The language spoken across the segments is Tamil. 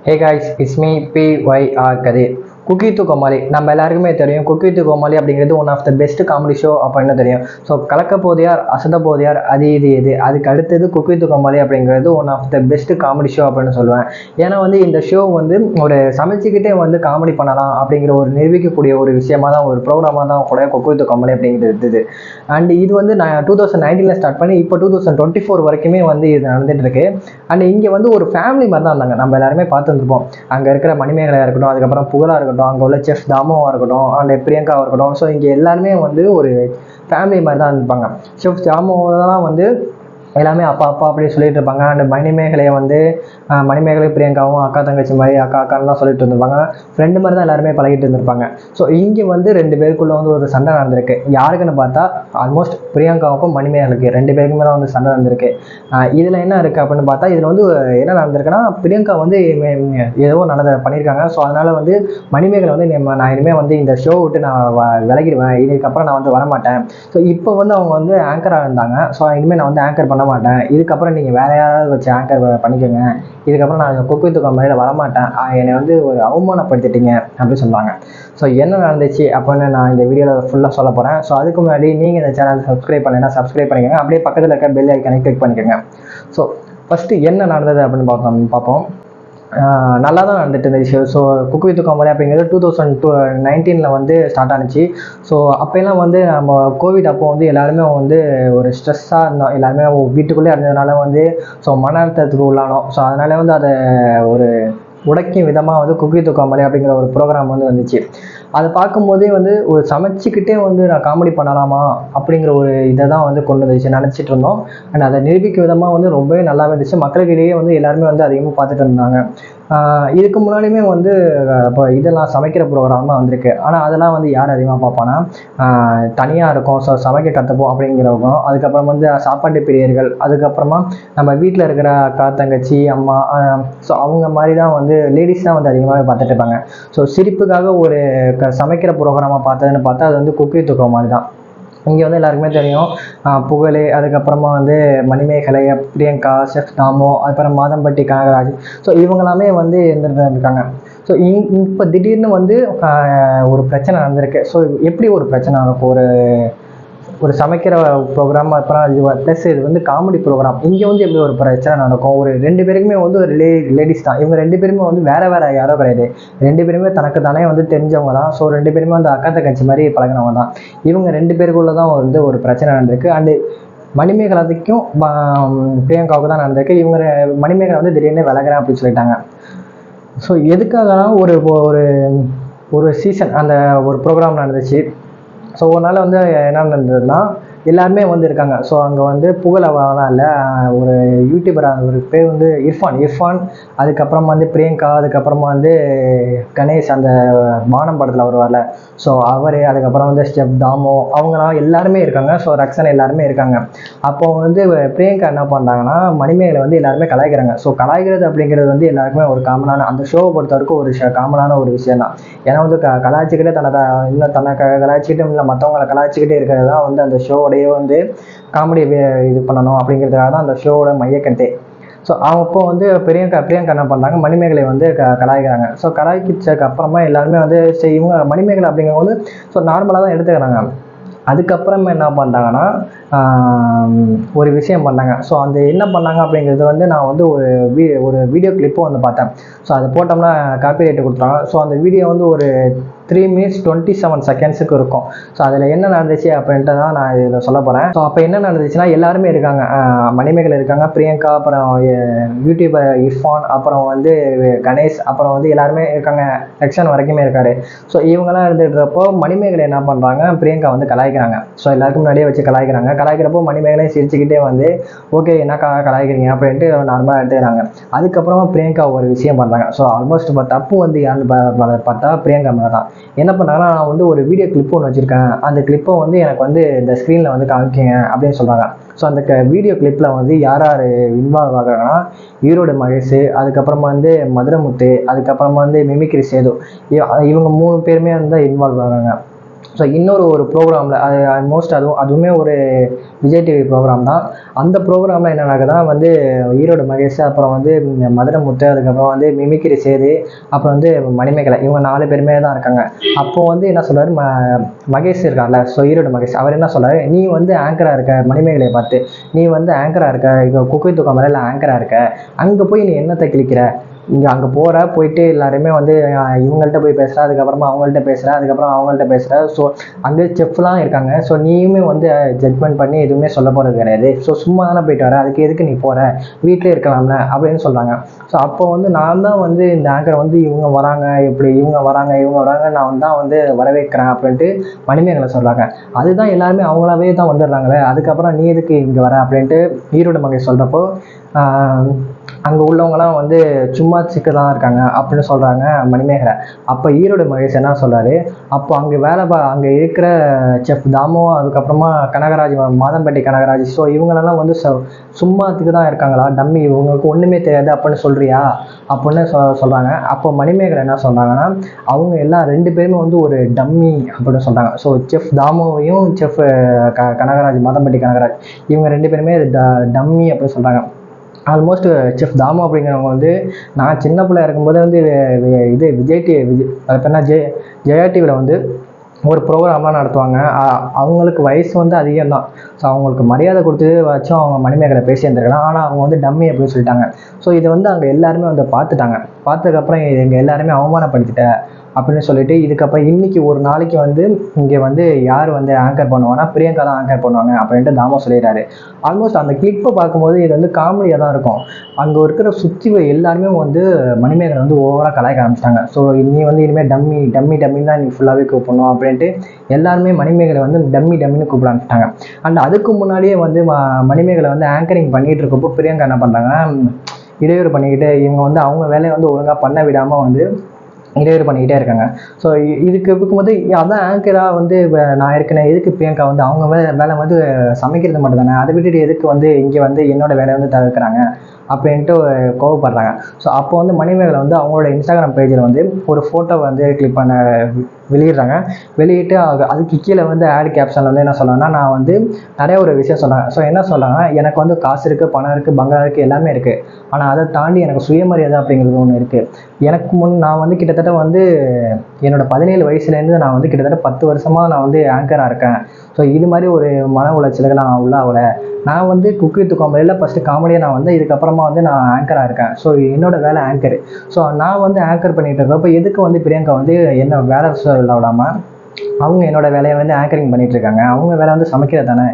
Hey guys, it's me PYR Kadir. Cooku with Comali நம்ம எல்லாருக்குமே தெரியும். குக்கி வித் கோமாளி அப்படிங்கிறது one of the best comedy show அப்படின்னு தெரியும். ஸோ கலக்க போதியார் அசத போதியார் அது இது எது அதுக்கு அடுத்தது குக்கி வித் கோமாளி அப்படிங்கிறது one of the best comedy show அப்படின்னு சொல்லுவேன். ஏன்னா இந்த ஷோ ஒரு சமைச்சிக்கிட்டே காமெடி பண்ணலாம் அப்படிங்கிற ஒரு நிரூபிக்கக்கூடிய ஒரு விஷயமா தான் ஒரு ப்ரோக்ராமாக தான் கூட குக்கி வித் கோமாளி அப்படிங்கிறது இருந்தது. அண்ட் இது நான் 2019 ஸ்டார்ட் பண்ணி இப்போ 2024 வரைக்குமே இது நடந்துட்டு இருக்கு. அண்ட் இங்கே ஒரு ஃபேமிலி மாதிரி தான் இருந்தாங்க. நம்ம எல்லாருமே பார்த்துருப்போம். அங்கே இருக்கிற மணிமேகலையாக இருக்கட்டும், அதுக்கப்புறம் புகழாக இருக்கட்டும், அங்கே உள்ள செஃப் தாமுவாக இருக்கட்டும், அண்ட் பிரியங்காவாக இருக்கட்டும். ஸோ இங்கே எல்லாருமே ஒரு ஃபேமிலி மாதிரி தான் இருப்பாங்க. செஃப் தாமுவெல்லாம் எல்லாமே அப்பா அப்பா அப்படின்னு சொல்லிட்டு இருப்பாங்க. அண்ட் மணிமேகலையை மணிமேகலை பிரியங்காவும் அக்கா தங்கச்சி மாதிரி அக்கா அக்கான்லாம் சொல்லிட்டு இருந்திருப்பாங்க. ஃப்ரெண்டு மாதிரி தான் எல்லாருமே பழகிட்டு இருந்திருப்பாங்க. ஸோ இங்கே 2 பேருக்குள்ள ஒரு சண்டை நடந்திருக்கு. யாருக்குன்னு பார்த்தா ஆல்மோஸ்ட் பிரியங்காவுக்கும் மணிமேகலைக்கு 2 பேருக்குமே தான் சண்டை நடந்திருக்கு. இதில் என்ன இருக்குது அப்படின்னு பார்த்தா இதில் என்ன நடந்திருக்குன்னா பிரியங்கா ஏதோ பண்ணியிருக்காங்க. ஸோ அதனால் மணிமேகலை நான் இனிமேல் இந்த ஷோ விட்டு நான் விலகிடுவேன், இதுக்கப்புறம் நான் வரமாட்டேன். ஸோ இப்போ அவங்க ஆங்கராக இருந்தாங்க. ஸோ இனிமேல் நான் ஆங்கர் பண்ண மாட்டேன், இதுக்கப்புறம் நீங்கள் வேற யாராவது வச்சு ஆங்கர் பண்ணிக்கோங்க, இதுக்கப்புறம் நான் குக் வித் கோமாளியில் வரமாட்டேன், என்னை ஒரு அவமானப்படுத்திட்டீங்க அப்படின்னு சொல்லுவாங்க. ஸோ என்ன நடந்துச்சு அப்படின்னு நான் இந்த வீடியோவில் ஃபுல்லாக சொல்ல போகிறேன். ஸோ அதுக்கு முன்னாடி நீங்கள் இந்த சேனல் சப்ஸ்கிரைப் பண்ணலைன்னா சப்ஸ்கிரைப் பண்ணிக்கோங்க, அப்படியே பக்கத்தில் இருக்க பெல் ஐக்கானை கிளிக் பண்ணிக்கோங்க. ஸோ ஃபஸ்ட்டு என்ன நடந்தது அப்படின்னு பார்ப்போம். நல்லா தான் நடந்துட்டு இருந்துச்சு. ஸோ குக் வித் கோமாளி அப்படிங்கிறது 2019 ஸ்டார்ட் ஆனிச்சு. ஸோ அப்போல்லாம் நம்ம கோவிட் அப்போ எல்லாருமே ஒரு ஸ்ட்ரெஸ்ஸாக இருந்தோம். எல்லாருமே வீட்டுக்குள்ளே இருந்ததுனால ஸோ மன அழுத்தத்துக்கு உள்ளானோம். ஸோ அதனால அதை ஒரு உடைக்கும் விதமாக குக் வித் கோமாளி அப்படிங்கிற ஒரு ப்ரோக்ராம் வந்துச்சு. அதை பார்க்கும்போதே ஒரு சமைச்சிக்கிட்டே நான் காமெடி பண்ணலாமா அப்படிங்கிற ஒரு இதை தான் கொண்டு வந்துச்சு நினச்சிட்டு இருந்தோம். அண்ட் அதை நிரூபிக்க விதமாக ரொம்பவே நல்லாவே இருந்துச்சு. மக்களுக்கிடையே எல்லாருமே அதிகமாக பார்த்துட்டு இருந்தாங்க. இதுக்கு முன்னாடியுமே இப்போ இதெல்லாம் சமைக்கிற ப்ரோக்ராமாக வந்திருக்கு. ஆனால் அதெல்லாம் யார் அதிகமாக பார்ப்பானா, தனியாக இருக்கும். ஸோ சமைக்க கற்றுப்போம் அப்படிங்கிறவங்க, அதுக்கப்புறம் சாப்பாட்டு பிரியர்கள், அதுக்கப்புறமா நம்ம வீட்டில் இருக்கிற அக்கா தங்கச்சி அம்மா, ஸோ அவங்க மாதிரி தான் லேடிஸ் தான் அதிகமாகவே பார்த்துட்டு இருப்பாங்க. ஸோ சிரிப்புக்காக ஒரு சமைக்கிற ப்ரோக்ராமாக பார்த்ததுன்னு பார்த்தா அது குக் வித் கோமாளி தான். இங்கே எல்லாருக்குமே தெரியும். புகழ், அதுக்கப்புறமா மணிமேகலை, பிரியங்கா, செஃப் தாமு, அதுக்கப்புறம் மாதம்பட்டி கனகராஜ். ஸோ இவங்கெல்லாமே இருக்காங்க. ஸோ இப்போ திடீர்னு ஒரு பிரச்சனை நடந்திருக்கு. ஸோ எப்படி ஒரு பிரச்சனை நடக்கும், ஒரு சமைக்கிற ப்ரோக்ராம், அப்புறம் ப்ளஸ் இது காமெடி ப்ரோக்ராம். இங்கே எப்படி ஒரு பிரச்சனை நடக்கும். ஒரு 2 பேருக்குமே ஒரு லேடிஸ் தான். இவங்க 2 பேருமே வேற யாரோ கிடையாது. 2 பேருமே தனக்கு தானே தெரிஞ்சவங்க தான். ஸோ 2 பேருமே அக்கா தங்கச்சி மாதிரி பழகினவங்க தான். இவங்க 2 பேருக்குள்ள தான் ஒரு பிரச்சனை நடந்திருக்கு. அண்டு மணிமேகலைக்கும் பிரியங்காவுக்கு தான் நடந்திருக்கு. இவங்க மணிமேகலை திடீர்னு விலகிறேன் அப்படின்னு சொல்லிட்டாங்க. ஸோ எதுக்காகனா ஒரு சீசன் அந்த ஒரு ப்ரோக்ராம் நடந்துச்சு. ஸோ அதனால் என்ன நடந்ததுன்னா எல்லாருமே இருக்காங்க. ஸோ அங்கே புகழ் அவலாம் இல்லை, ஒரு யூடியூபராக ஒரு பேர் இர்ஃபான், அதுக்கப்புறம் பிரியங்கா, அதுக்கப்புறமா கணேஷ், அந்த வானம் படத்தில் வருவார்ல, ஸோ அவர், அதுக்கப்புறம் செஃப் தாமோ, அவங்களாம் எல்லாருமே இருக்காங்க. ஸோ ரக்ஷன் எல்லாருமே இருக்காங்க. அப்போது பிரியங்கா என்ன பண்ணுறாங்கன்னா மணிமேகலை எல்லாருமே கலாய்க்கிறாங்க. ஸோ கலாய்க்கிறது அப்படிங்கிறது எல்லாருக்குமே ஒரு காமனான, அந்த ஷோவை பொறுத்த வரைக்கும் ஒரு காமனான ஒரு விஷயம் தான். ஏன்னா கலாய்ச்சிக்கிட்டே தன்னை கலாய்ச்சிக்கிட்டே இல்லை மற்றவங்களை கலாய்ச்சிக்கிட்டே இருக்கிறது தான் அந்த ஷோவோடைய காமெடி இது பண்ணணும் அப்படிங்கிறதுக்காக தான் அந்த ஷோவோட மையக்கருத்தே. ஸோ அப்போ பிரியங்கா என்ன பண்ணுறாங்க, மணிமேகலை கலாய்க்கிறாங்க. ஸோ கலாய்ச்சதுக்கு அப்புறமா எல்லாருமே சரி இவங்க மணிமேகலை அப்படிங்கிறவங்க ஸோ நார்மலாக தான் எடுத்துக்கிறாங்க. அதுக்கப்புறமா என்ன பண்ணுறாங்கன்னா ஒரு விஷயம் பண்ணாங்க. ஸோ அந்த என்ன பண்ணாங்க அப்படிங்கிறது நான் ஒரு வீடியோ கிளிப்பும் பார்த்தேன். ஸோ அதை போட்டோம்னா காப்பி ரைட்டு கொடுத்துறாங்க. ஸோ அந்த வீடியோ ஒரு 3 minutes 27 seconds இருக்கும். ஸோ அதில் என்ன நடந்துச்சு அப்படின்ட்டு தான் நான் இதில் சொல்ல போகிறேன். ஸோ அப்போ என்ன நடந்துச்சுன்னா எல்லாருமே இருக்காங்க. மணிமேகலை இருக்காங்க, பிரியங்கா, அப்புறம் யூடியூபர் இர்ஃபான், அப்புறம் கணேஷ், அப்புறம் எல்லாருமே இருக்காங்க, ரக்ஷன் வரைக்குமே இருக்காரு. ஸோ இவங்கெல்லாம் இருந்துக்கிறப்போ மணிமேகலை என்ன பண்ணுறாங்க, பிரியங்கா கலாய்க்கிறாங்க. ஸோ எல்லாருக்கும் முன்னாடியே வச்சு கலாய்க்கிறப்போ மணிமேகலையும் சிரிச்சுக்கிட்டே ஓகே என்னக்கா கலாய்க்கிறீங்க அப்படின்ட்டு நார்மலாக எடுத்துக்கிறாங்க. அதுக்கப்புறமா பிரியங்கா ஒரு விஷயம் பண்ணுறாங்க. ஸோ ஆல்மோஸ்ட் இப்போ தப்பு யாருன்னு பார்த்தா பிரியங்கா மேலே தான். என்ன பண்ணாங்கன்னா நான் ஒரு வீடியோ கிளிப்பு ஒன்று வச்சுருக்கேன், அந்த கிளிப்பை எனக்கு இந்த ஸ்க்ரீனில் காமிக்கிங்க அப்படின்னு சொல்கிறாங்க. ஸோ அந்த வீடியோ கிளிப்பில் யார் யார் இன்வால்வ் ஆகுறாங்கன்னா ஈரோடு மகேஷ், அதுக்கப்புறமா மதுரமுத்து, அதுக்கப்புறமா மிமிக்ரி சேது, இவங்க 3 பேருமே இன்வால்வ் ஆகுறாங்க. ஸோ இன்னொரு ஒரு ப்ரோக்ராமில் அது ஆல்மோஸ்ட் அதுவுமே ஒரு விஜய் டிவி ப்ரோக்ராம் தான். அந்த ப்ரோக்ராமில் என்ன நடக்குதுன்னா வந்து ஈரோடு மகேஷ், அப்புறம் வந்து மதுரை முத்து, அதுக்கப்புறம் வந்து மிமிக்ரி சேது, அப்புறம் வந்து மணிமேகலை, இவங்க 4 பேருமே தான் இருக்காங்க. அப்போது வந்து என்ன சொல்கிறார், மகேஷ் இருக்கார்ல, ஸோ ஈரோடு மகேஷ், அவர் என்ன சொல்கிறார், நீ வந்து ஆங்கராக இருக்க, மணிமேகலையை பார்த்து நீ வந்து ஆங்கராக இருக்க, இப்போ குக்கு வித் கோமாளியில் ஆங்கராக இருக்க, அங்கே போய் நீ என்னத்தை கிழிக்கிற, இங்கே அங்கே போகிற, போயிட்டு எல்லாருமே வந்து இவங்கள்ட்ட போய் பேசுகிற, அதுக்கப்புறமா அவங்கள்ட்ட பேசுகிற, அதுக்கப்புறம் அவங்கள்ட்ட பேசுகிற, ஸோ அங்கே செஃப்லாம் இருக்காங்க, ஸோ நீயுமே வந்து ஜட்மெண்ட் பண்ணி எதுவுமே சொல்ல போகிறது கிடையாது, ஸோ சும்மா தானே போயிட்டு வர, அதுக்கு எதுக்கு நீ போகிற, வீட்டிலே இருக்கலாம்ல அப்படின்னு சொல்கிறாங்க. ஸோ அப்போ வந்து நான் தான் வந்து இந்த ஆங்கரை வந்து இவங்க வராங்க, இப்படி இவங்க வராங்க, நான் தான் வந்து வரவேற்கிறேன் அப்படின்ட்டு மணிமேகலை சொல்கிறாங்க. அதுதான் எல்லாருமே அவங்களாவே தான் வந்துடுறாங்களே, அதுக்கப்புறம் நீ எதுக்கு இங்கே வர அப்படின்ட்டு ஈரோடு மகேஷ் சொல்கிறப்போ அங்கே உள்ளவங்களாம் வந்து சும்மா சிக்க தான் இருக்காங்க அப்படின்னு சொல்கிறாங்க மணிமேகலை. அப்போ ஈரோடு மகேஷ் என்ன சொல்கிறாரு, அப்போ அங்கே அங்கே இருக்கிற செஃப் தாமு, அதுக்கப்புறமா கனகராஜ், மாதம்பட்டி கனகராஜ், ஸோ இவங்களெல்லாம் வந்து சும்மாத்துக்கு தான் இருக்காங்களா, டம்மி, இவங்களுக்கு ஒன்றுமே தெரியாது அப்படின்னு சொல்கிறியா அப்படின்னு சொல்கிறாங்க. அப்போ மணிமேகலை என்ன சொல்கிறாங்கன்னா, அவங்க எல்லாம் 2 பேருமே வந்து ஒரு டம்மி அப்படின்னு சொல்கிறாங்க. ஸோ செஃப் தாமுவையும் செஃப் கனகராஜ், மாதம்பட்டி கனகராஜ், இவங்க 2 பேருமே டம்மி அப்படின்னு சொல்கிறாங்க. ஆல்மோஸ்ட் செஃப் தாமு அப்படிங்கிறவங்க வந்து நான் சின்ன பிள்ளையா இருக்கும்போது வந்து இது விஜய் அது பேர் என்ன ஜெயா டிவியில் வந்து ஒரு ப்ரோக்ராம்லாம் நடத்துவாங்க. அவங்களுக்கு வயசு வந்து அதிகம் தான். ஸோ அவங்களுக்கு மரியாதை கொடுத்து வச்சும் அவங்க மணிமேகலை பேசி இருந்திருக்கலாம். ஆனால் அவங்க வந்து டம்மி அப்படின்னு சொல்லிட்டாங்க. ஸோ இதை வந்து அங்கே எல்லாருமே வந்து பார்த்துட்டாங்க. பார்த்ததுக்கப்புறம் எங்கள் எல்லாருமே அவமானப்படுத்திட்ட அப்படின்னு சொல்லிட்டு, இதுக்கப்புறம் இன்னைக்கு ஒரு நாளைக்கு வந்து இங்கே வந்து யார் வந்து ஆங்கர் பண்ணுவாங்கன்னா பிரியங்கா தான் ஆங்கர் பண்ணுவாங்க அப்படின்ட்டு தாமோ சொல்லிடுறாரு. ஆல்மோஸ்ட் அந்த கிளிப்பை பார்க்கும்போது இது வந்து காமெடியாக தான் இருக்கும். அங்கே இருக்கிற சுற்றி எல்லாருமே வந்து மணிமேகலை வந்து ஓவராக கலாய்க்க ஆரம்பிச்சிட்டாங்க. ஸோ நீ வந்து இனிமேல் டம்மி தான் நீ ஃபுல்லாகவே கூப்பிடணும் அப்படின்ட்டு எல்லாருமே மணிமேகலை வந்து டம்மின்னு கூப்பிட ஆரம்பிச்சிட்டாங்க. அண்ட் அதுக்கு முன்னாடியே வந்து மணிமேகலை வந்து ஆங்கரிங் பண்ணிகிட்டு இருக்கப்போ பிரியங்கா என்ன பண்ணுறாங்க, இடையூறு பண்ணிக்கிட்டு இவங்க வந்து அவங்க வேலையை வந்து ஒழுங்காக பண்ண விடாமல் வந்து இடையூறு பண்ணிக்கிட்டே இருக்காங்க. ஸோ இதுக்கு இருக்கும்போது அதான் ஆங்கராக வந்து நான் இருக்கேன், எதுக்கு பிரியங்கா வந்து அவங்க வேலை வந்து சமைக்கிறது மட்டும் தானே, அதை விட்டுட்டு எதுக்கு வந்து இங்கே வந்து என்னோடய வேலையை வந்து தவிர்க்கிறாங்க அப்படின்ட்டு கோவப்படுறாங்க. ஸோ அப்போ வந்து மணிமேகலை வந்து அவங்களோட இன்ஸ்டாகிராம் பேஜில் வந்து ஒரு ஃபோட்டோ வந்து கிளிக் பண்ண வெளியிடுறாங்க. வெளியிட்டு அதுக்கு கீழே வந்து ஆட் கேப்ஷனில் வந்து என்ன சொல்கிறாங்கன்னா, நான் வந்து நிறைய ஒரு விஷயம் சொல்கிறாங்க. ஸோ என்ன சொல்கிறாங்கன்னா, எனக்கு வந்து காசு இருக்குது, பணம் இருக்குது, பங்களா இருக்குது, எல்லாமே இருக்குது. ஆனால் அதை தாண்டி எனக்கு சுயமரியாதை அப்படிங்கிறது ஒன்று இருக்குது. எனக்கு நான் வந்து கிட்டத்தட்ட வந்து என்னோடய 17 வயசுலேருந்து நான் வந்து கிட்டத்தட்ட 10 வருஷமாக நான் வந்து ஆங்கராக இருக்கேன். ஸோ இது மாதிரி ஒரு மன உளைச்சலுக்கு நான் உள்ளாகலை. நான் வந்து குக் வித் கோமாளியில் ஃபஸ்ட்டு காமெடியாக நான் வந்து இதுக்கப்புறமா வந்து நான் ஆங்கராக இருக்கேன். ஸோ என்னோடய வேலை ஆங்கரு. ஸோ நான் வந்து ஆங்கர் பண்ணிகிட்டு இருக்கப்போ எதுக்கு வந்து பிரியங்கா வந்து என்ன வேலை சொல்ல விடாமல் அவங்க என்னோடய வேலையை வந்து ஆங்கரிங் பண்ணிகிட்டு இருக்காங்க. அவங்க வேலை வந்து சமைக்கிறது தானே,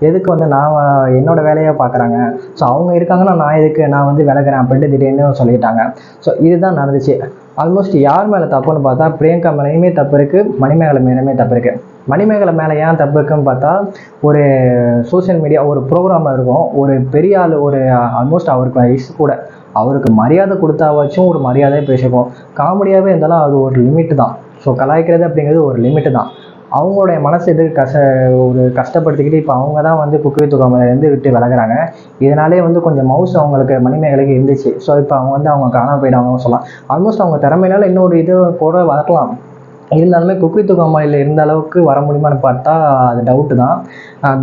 எதுக்கு வந்து நான் என்னோடய வேலையை பார்க்குறாங்க. ஸோ அவங்க இருக்காங்கன்னா நான் எதுக்கு நான் வந்து விலகிறேன் அப்படின்ட்டு திடீர்னு சொல்லிட்டாங்க. ஸோ இதுதான் நடந்துச்சு. ஆல்மோஸ்ட் யார் மேலே தப்புன்னு பார்த்தா பிரியங்கா மேலேயுமே தப்பு இருக்குது, மணிமேகலை மேலேயுமே தப்பு இருக்குது. மணிமேகலை மேலே ஏன் தப்பு இருக்குன்னு பார்த்தா, ஒரு சோஷியல் மீடியா ஒரு ப்ரோக்ராமில் இருக்கும், ஒரு பெரிய ஆள், ஒரு ஆல்மோஸ்ட் அவருக்கு வயசு கூட, அவருக்கு மரியாதை கொடுத்தாவாச்சும் ஒரு மரியாதையை பேசிப்போம். காமெடியாகவே இருந்தாலும் அது ஒரு லிமிட்டு தான். ஸோ கலாய்க்கிறது அப்படிங்கிறது ஒரு லிமிட்டு தான். அவங்களுடைய மனசு எதுக்கு ஒரு கஷ்டப்படுத்திக்கிட்டு இப்போ அவங்க தான் வந்து குக் வித் கோமாளிலேருந்து விட்டு விலகுறாங்க. இதனாலே வந்து கொஞ்சம் மவுஸ் அவங்களுக்கு மணிமேகலைக்கு இருந்துச்சு. ஸோ இப்போ அவங்க வந்து அவங்க காணாமல் போயிட்டாங்கன்னு சொல்லலாம். ஆல்மோஸ்ட் அவங்க திறமையினால இன்னொரு இது கூட வரலாம். இருந்தாலுமே குக் வித் கோமாளியில் இருந்த அளவுக்கு வர முடியுமான்னு பார்த்தா அது டவுட்டு தான்.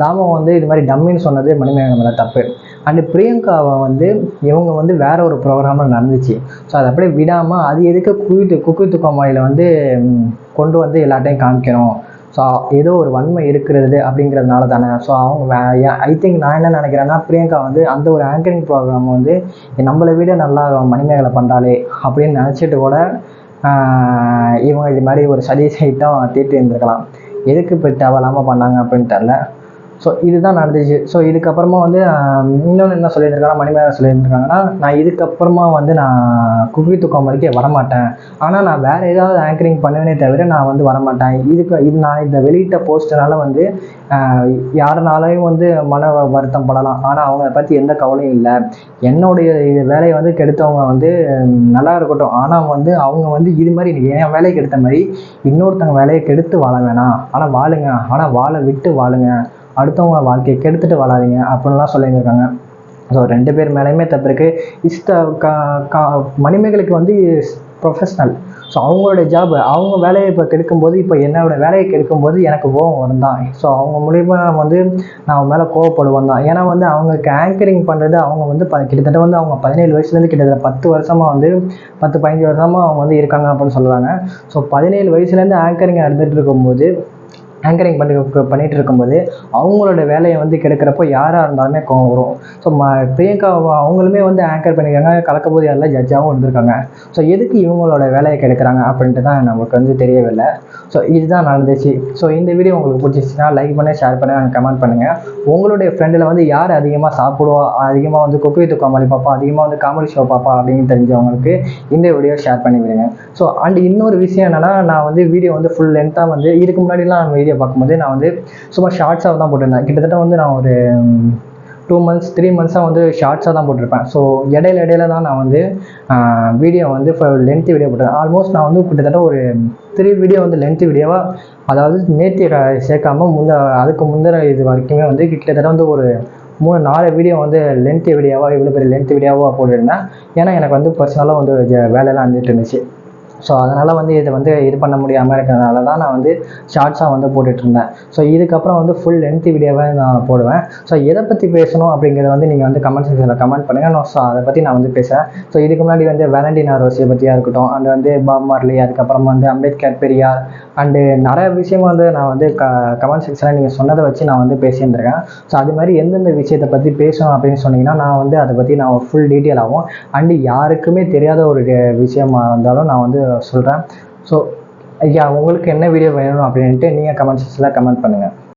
தாமம் வந்து இது மாதிரி டம்மின்னு சொன்னது மணிமேகலை மேலே தப்பு. அண்டு பிரியங்காவை வந்து இவங்க வந்து வேற ஒரு ப்ரோக்ராமில் நடந்துச்சு. ஸோ அதை அப்படியே விடாமல் அது எதுக்கு குக் வித் கோமாளியில் வந்து கொண்டு வந்து எல்லாட்டையும் காமிக்கணும். ஸோ ஏதோ ஒரு வன்மை இருக்கிறது அப்படிங்கிறதுனால தானே. ஸோ அவங்க ஐ திங்க் நான் என்ன நினைக்கிறேன்னா, பிரியங்கா வந்து அந்த ஒரு ஆங்கரிங் ப்ரோக்ராம் வந்து நம்மளை விட நல்லா மணிமேகலை பண்ணுறாளே அப்படின்னு நினச்சிட்டு கூட இவங்க இது மாதிரி ஒரு சதி சைட்டம் தீர்த்து இருந்திருக்கலாம். எதுக்கு இப்போ தேவையில்லாமல் பண்ணாங்க அப்படின்னு தெரில. ஸோ இதுதான் நடந்துச்சு. ஸோ இதுக்கப்புறமா வந்து இன்னொன்று என்ன சொல்லியிருக்காங்கன்னா, மணிமேகலை சொல்லியிருக்காங்கன்னா, நான் இதுக்கப்புறமா வந்து நான் குக் வித் கோமாளிக்கே வரமாட்டேன், ஆனால் நான் வேறு ஏதாவது ஆங்கரிங் பண்ணுவேனே தவிர நான் வந்து வரமாட்டேன். நான் இந்த வெளியிட்ட போஸ்ட்னால வந்து யாருனாலையும் வந்து மன வருத்தம் படலாம், ஆனால் அவங்கள பற்றி எந்த கவலையும் இல்லை. என்னுடைய வேலையை வந்து கெடுத்தவங்க வந்து நல்லா இருக்கட்டும், ஆனால் வந்து அவங்க வந்து இது மாதிரி என் வேலையை கெடுத்த மாதிரி இன்னொருத்தவங்க வேலையை கெடுத்து வாழ வேணாம், ஆனால் வாழுங்க, ஆனால் வாழ விட்டு வாழுங்க, அடுத்தவங்க வாழ்க்கையை கெடுத்துட்டு வாழாதீங்க அப்படின்லாம் சொல்லியிருக்காங்க. ஸோ 2 பேர் மேலேயுமே தப்பு இருக்குது. மணிமேகலைக்கு வந்து ப்ரொஃபஷ்னல். ஸோ அவங்களோட ஜாப் அவங்க வேலையை இப்போ கெடுக்கும்போது இப்போ என்னோட வேலையை கெடுக்கும்போது எனக்கு கோவம் வரும் தான். ஸோ அவங்க மூலிமா வந்து நான் அவங்க மேலே கோவப்படுவேன் தான். ஏன்னா வந்து அவங்களுக்கு ஆங்கரிங் பண்ணுறது அவங்க வந்து கிட்டத்தட்ட வந்து அவங்க 17 வயசுலேருந்து கிட்டத்தட்ட 10 வருஷமாக வந்து 10-15 வருஷமாக அவங்க வந்து இருக்காங்க அப்படின்னு சொல்கிறாங்க. ஸோ 17 வயசுலேருந்து ஆங்கரிங் இருந்துகிட்டு இருக்கும்போது பண்ணிகிட்டு இருக்கும்போது அவங்களோட வேலையை வந்து கெடுக்கிறப்போ யாராக இருந்தாலுமே கோவம் வரும். ஸோ பிரியங்கா அவங்களுமே வந்து ஆங்கர் பண்ணியிருக்காங்க, கலக்கப்போது யாரெல்லாம் ஜட்ஜாகவும் இருந்திருக்காங்க. ஸோ எதுக்கு இவங்களோட வேலையை கெடுக்கிறாங்க அப்படின்ட்டு தான் நமக்கு வந்து தெரியவில்லை. ஸோ இதுதான் நடந்துச்சு. ஸோ இந்த வீடியோ உங்களுக்கு பிடிச்சிச்சுன்னா லைக் பண்ணி ஷேர் பண்ணி கமெண்ட் பண்ணுங்கள். உங்களுடைய ஃப்ரெண்டில் வந்து யார் அதிகமாக சாப்பிடுவா, அதிகமாக வந்து குக் வித் கோமாளி பார்ப்பா, அதிகமாக வந்து காமெடி ஷோ பார்ப்பா அப்படின்னு தெரிஞ்சவங்களுக்கு இந்த வீடியோ ஷேர் பண்ணி விடுங்க. ஸோ அண்ட் இன்னொரு விஷயம் என்னென்னா, நான் வந்து வீடியோ வந்து ஃபுல் லென்த்தாக வந்து இதுக்கு முன்னாடிலாம் வீடியோ பார்க்கும்போது நான் வந்து சும்மா ஷார்ட்ஸாக தான் போட்டிருந்தேன். கிட்டத்தட்ட வந்து நான் ஒரு 2 months 3 monthஸாக வந்து ஷார்ட்ஸாக தான் போட்டிருப்பேன். ஸோ இடையில தான் நான் வந்து வீடியோ வந்து லென்த் வீடியோ போட்டேன். ஆல்மோஸ்ட் நான் வந்து கிட்டத்தட்ட ஒரு 3 வீடியோ வந்து லென்த் வீடியோவாக, அதாவது நேற்று சேர்க்காம அதுக்கு முந்தின இது வரைக்குமே வந்து கிட்டத்தட்ட வந்து ஒரு 3-4 வீடியோ வந்து லென்த் வீடியோவாக, இவ்வளோ பெரிய லென்த் வீடியோவாக போட்டிருந்தேன். ஏன்னா எனக்கு வந்து பர்சனலாக வந்து வேலையெல்லாம் வந்துட்டு இருந்துச்சு. ஸோ அதனால் வந்து இதை வந்து இது பண்ண முடியாமல் இருக்கிறதுனால தான் நான் வந்து ஷார்ட்ஸாக வந்து போட்டுட்ருந்தேன். ஸோ இதுக்கப்புறம் வந்து ஃபுல் லென்த் வீடியோவாக நான் போடுவேன். ஸோ எதை பற்றி பேசணும் அப்படிங்கிறத வந்து நீங்கள் வந்து கமெண்ட் செக்ஷனில் கமெண்ட் பண்ணுங்கள். ஸோ அதை பற்றி நான் வந்து பேசுகிறேன். ஸோ இதுக்கு முன்னாடி வந்து வேலண்டினா ரோஸியை பற்றியாக இருக்கட்டும், அண்ட் வந்து பாப் மார்லி, அதுக்கப்புறம் வந்து அம்பேத்கர், பெரியார், அண்டு நிறைய விஷயம் வந்து நான் வந்து கமெண்ட் செக்ஷனில் நீங்கள் சொன்னதை வச்சு நான் வந்து பேசியிருந்திருக்கேன். ஸோ அது மாதிரி எந்தெந்த விஷயத்தை பற்றி பேசணும் அப்படின்னு சொன்னீங்கன்னா நான் வந்து அதை பற்றி நான் ஃபுல் டீட்டெயில் ஆகும். அண்டு யாருக்குமே தெரியாத ஒரு விஷயமா இருந்தாலும் நான் வந்து சொல்கிறேன். ஸோ ஐயா, உங்களுக்கு என்ன வீடியோ வேணும் அப்படின்ட்டு நீங்கள் கமெண்ட் செக்ஷனில் கமெண்ட் பண்ணுங்கள்.